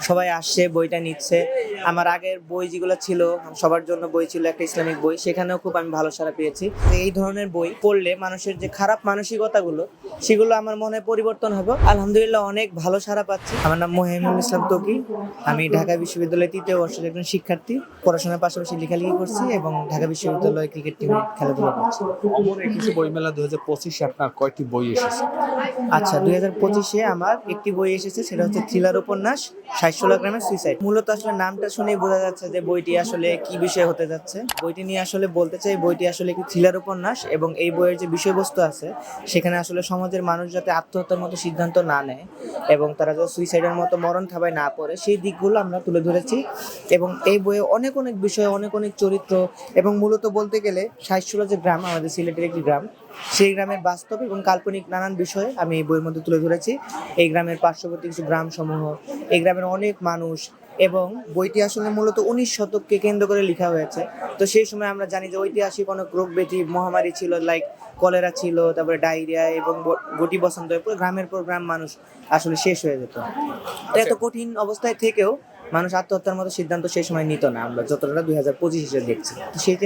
সবাই আসছে, বইটা নিচ্ছে। আমার আগের বই যেগুলো ছিল, সবার জন্য বই ছিল একটা ইসলামিক বই, সেখানেও খুব আমি ভালো সাড়া পেয়েছি। এই ধরনের বই পড়লে মানুষের যে খারাপ মানসিকতাগুলো সেগুলো আমার মনে পরিবর্তন হবে। আলহামদুলিল্লাহ অনেক ভালো সাড়া পাচ্ছি। আমার নাম মহিমুল ইসলাম তকি। আমি ঢাকা বিশ্ববিদ্যালয়ের ৩য় বর্ষের একজন শিক্ষার্থী। পড়াশোনার পাশাপাশি লেখালেখি করছি এবং ঢাকা বিশ্ববিদ্যালয় ক্রিকেট টিমে খেলাধুলা করছি। অমর একুশে বইমেলা 2025-এ আপনার কয়টি বই এসেছে? আচ্ছা, 2025-এ আমার একটি বই এসেছে, সেটা হচ্ছে থ্রিলার উপন্যাস ৬০ গ্রামের সুইসাইড। মূলত আসলে নামটা শুনেই বোঝা যাচ্ছে যে বইটি আসলে কি বিষয় হতে যাচ্ছে। বইটি নিয়ে আসলে বলতে চাই, বইটি আসলে একটি থ্রিলার উপন্যাস এবং এই বইয়ের যে বিষয়বস্তু আছে সেখানে আসলে সমাজের মানুষ যাতে আত্মহত্যার মতো সিদ্ধান্ত না নেয় এবং তারা যাতে সুইসাইডের মতো মরণ থাবায় না পড়ে সেই দিকগুলো আমরা তুলে ধরেছি। এবং এই বইয়ে অনেক অনেক বিষয়, অনেক অনেক চরিত্র এবং মূলত বলতে গেলে ৬০ যে গ্রাম, আমাদের সিলেটের একটি গ্রাম, সেই গ্রামের বাস্তব এবং কাল্পনিক নানান বিষয় আমি এই বইয়ের মধ্যে তুলে ধরেছি। এই গ্রামের পার্শ্ববর্তী কিছু গ্রাম সমূহ, এই গ্রামের অনেক মানুষ, এবং বইটি আসলে মূলত 19 শতককে কেন্দ্র করে লেখা হয়েছে। তো সেই সময় আমরা জানি যে ঐতিহাসিক অনেক রোগ ব্যাধি মহামারী ছিল, লাইক কলেরা ছিল, তারপরে ডায়রিয়া এবং গটি বসন্ত, পুরো গ্রামের পর গ্রাম মানুষ আসলে শেষ হয়ে যেত। তো এত কঠিন অবস্থায় থেকেও মানুষ আত্মহত্যার মতো সিদ্ধান্ত সেই সময় নিত না, আমরা যতটা 2025-এ দেখছি। তো সেই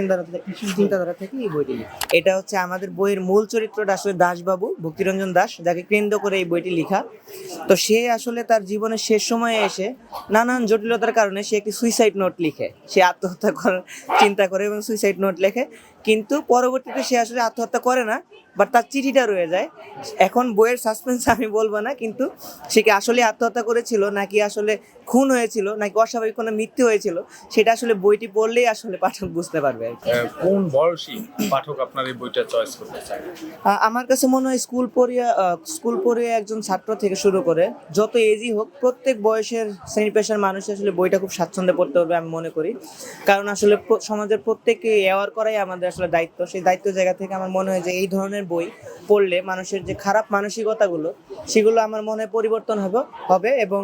চিন্তাধারা থেকে এই বইটি লেখা। এটা হচ্ছে আমাদের বইয়ের মূল চরিত্রটা আসলে দাসবাবু, ভক্তিরঞ্জন দাস, যাকে কেন্দ্র করে এই বইটি লেখা। তো সে আসলে তার জীবনের শেষ সময়ে এসে নানান জটিলতার কারণে সে একটি সুইসাইড নোট লিখে, সে আত্মহত্যা করার চিন্তা করে এবং সুইসাইড নোট লেখে। কিন্তু পরবর্তীতে সে আসলে আত্মহত্যা করে না, বাট তার চিঠিটা রয়ে যায়। এখন বইয়ের সাসপেন্স আমি বলবো না, কিন্তু সে কি আসলে আত্মহত্যা করেছিল নাকি আসলে খুন হয়েছিল নাকি অস্বাভাবিক কোনো মৃত্যু হয়েছিল, সেটা আসলে বইটি পড়লেই আসলে পাঠক বুঝতে পারবে আর কি। কোন বয়সী পাঠক আপনার এই বইটা চয়েস করতে চায়? আমার কাছে মনে হয় স্কুল পড়িয়া একজন ছাত্র থেকে শুরু করে যত এজই হোক, প্রত্যেক বয়সের শ্রেণী পেশার মানুষ আসলে বইটা খুব স্বাচ্ছন্দ্যে পড়তে পারবে আমি মনে করি। কারণ আসলে সমাজের প্রত্যেককে অ্যাওয়ার করাই আমাদের আসলে দায়িত্ব। সেই দায়িত্ব জায়গা থেকে আমার মনে হয় যে এই ধরনের বই পড়লে মানুষের যে খারাপ মানসিকতাগুলো সেগুলো আমার মনে হয় পরিবর্তন হবে এবং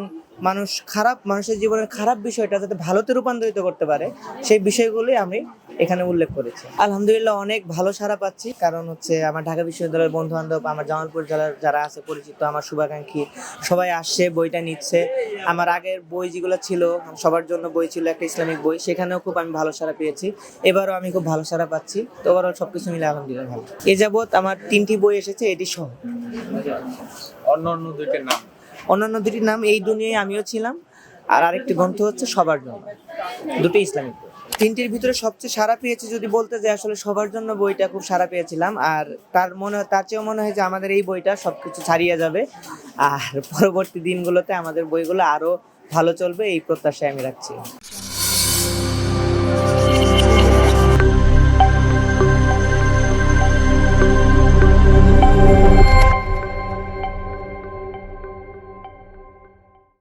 মানুষের জীবনের খারাপ বিষয়টা যাতে ভালোতে রূপান্তরিত করতে পারে সেই বিষয়গুলোই আমি এখানে উল্লেখ করেছি। আলহামদুলিল্লাহ অনেক ভালো সাড়া পাচ্ছি, কারণ হচ্ছে আমার ঢাকা বিশ্ববিদ্যালয়ের বন্ধু বান্ধব, আমার জামালপুর জেলার যারা আছে পরিচিত, আমার শুভাকাঙ্ক্ষী, সবাই আসছে, বইটা নিচ্ছে। আমার আগের বই যেগুলো ছিল, সবার জন্য বই ছিল একটা ইসলামিক বই, সেখানেও খুব আমি ভালো সাড়া পেয়েছি। এবারও আমি খুব ভালো সাড়া পাচ্ছি। তো ওভারঅল সবকিছু মিলে আলহামদুলিল্লাহ ভালো। এ যাবৎ আমার 3টি বই এসেছে, এটি সহ। অন্যান্য দুইটার নাম? অন্যান্য দুটির নাম এই দুনিয়ায় আমিও ছিলাম, আর আরেকটি গ্রন্থ হচ্ছে সবার জন্য, দুটো ইসলামিক বই। 3টির ভিতরে সবচেয়ে সাড়া পেয়েছি যদি বলতে যাই, আসলে সবার জন্য বইটা খুব সাড়া পেয়েছিলাম। আর তার চেয়েও মনে হয় যে আমাদের এই বইটা সবকিছু ছাড়িয়ে যাবে, আর পরবর্তী দিনগুলোতে আমাদের বইগুলো আরো ভালো চলবে, এই প্রত্যাশায় আমি রাখছি।